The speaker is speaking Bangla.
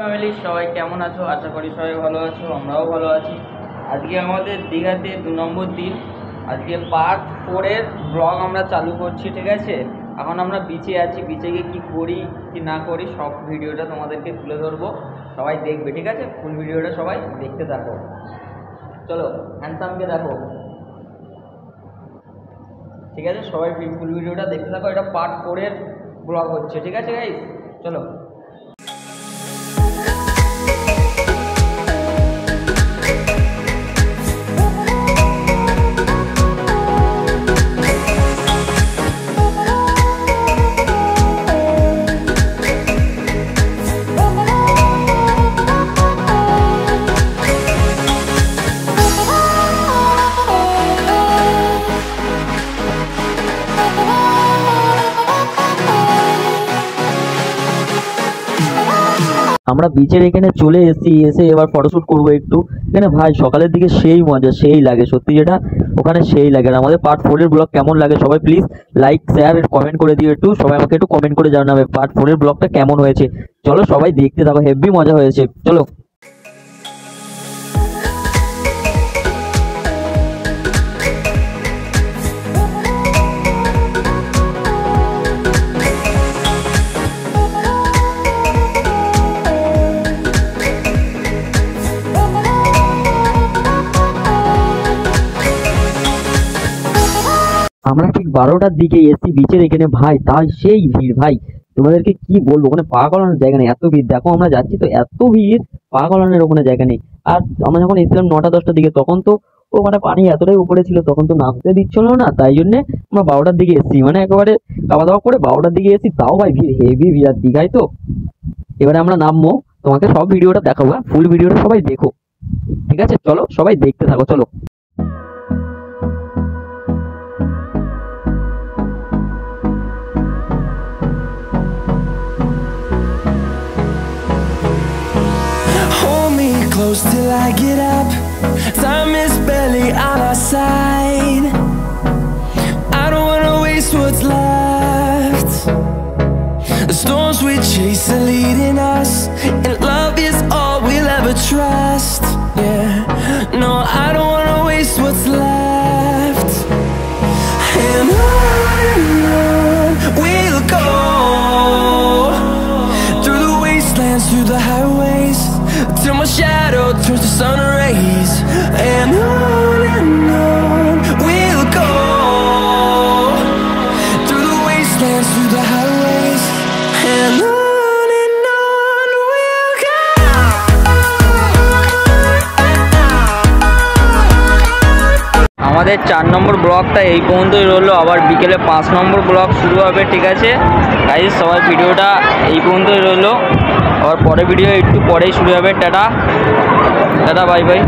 ফ্যামিলি সবাই কেমন আছো? আশা করি সবাই ভালো আছো, আমরাও ভালো আছি। আজকে আমাদের দীঘাতে 2 নম্বর দিন। আজকে পার্ট 4 এর ব্লগ আমরা চালু করছি, ঠিক আছে? এখন আমরা বিচে আছি, বিচে গিয়ে কী করি কি না করি সব ভিডিওটা তোমাদেরকে তুলে ধরবো, সবাই দেখবে, ঠিক আছে? ফুল ভিডিওটা সবাই দেখতে থাকো। চলো হ্যান্ডসামকে দেখো, ঠিক আছে? সবাই ফুল ভিডিওটা দেখতে থাকো। এটা পার্ট 4 এর ব্লগ হচ্ছে, ঠিক আছে গাইস? চলো। আমরা বিচের এখানে চলে এসে এবার ফটোশ্যুট করবো একটু। এখানে ভাই সকালের দিকে সেই মজা, সেই লাগে সত্যি, যেটা ওখানে সেই লাগে। আর আমাদের পার্ট 4 এর ব্লগ কেমন লাগে সবাই প্লিজ লাইক শেয়ার কমেন্ট করে দিও একটু। সবাই আমাকে একটু কমেন্ট করে জানাবে পার্ট 4 এর ব্লগটা কেমন হয়েছে। চলো সবাই দেখতে থাকো, হেভি মজা হয়েছে। চলো। আমরা ঠিক 12টার দিকে এসি বিচের এখানে ভাই, তাই সেই ভিড় ভাই, তোমাদেরকে কি বলবো, ওখানে পা গলানোর জায়গা নেই, এত ভিড়। দেখো আমরা যাচ্ছি তো এত ভিড়, পা গলানোর ওখানে জায়গা নেই। আর আমরা যখন এসেছিলাম 9টা-10টার দিকে, তখন তো ওখানে পানি এতটাই উপরে ছিল, তখন তো নামতে দিচ্ছিল না, তাই জন্য আমরা 12টার দিকে এসেছি, মানে একেবারে খাওয়া দাওয়া করে 12টার দিকে এসেছি। তাও ভাই ভিড়, হেভি ভিড়। আর দীঘায় তো এবারে আমরা নামবো, তোমাকে সব ভিডিওটা দেখাবো, ফুল ভিডিওটা সবাই দেখো, ঠিক আছে? চলো সবাই দেখতে থাকো, চলো। Close till I get up. Time is barely on our side. I don't wanna waste what's left. The storms we chase are leading us, and love is all we'll ever trust. Yeah, no, I don't wanna waste what's left. And on we'll go, through the wastelands, through the highways, till my shadow turns to sun rays. And on we'll go, through the wastelands, through the highways. And on we'll go. আমাদের 4 নম্বর ব্লগটা এই পর্যন্তই রইলো। আবার বিকেলে 5 নম্বর ব্লগ শুরু হবে, ঠিক আছে গাইস? সবাই ভিডিওটা এই পর্যন্তই রইলো, আবার পরে ভিডিও একটু পরেই শুরু হবে। Tata tata, bye bye.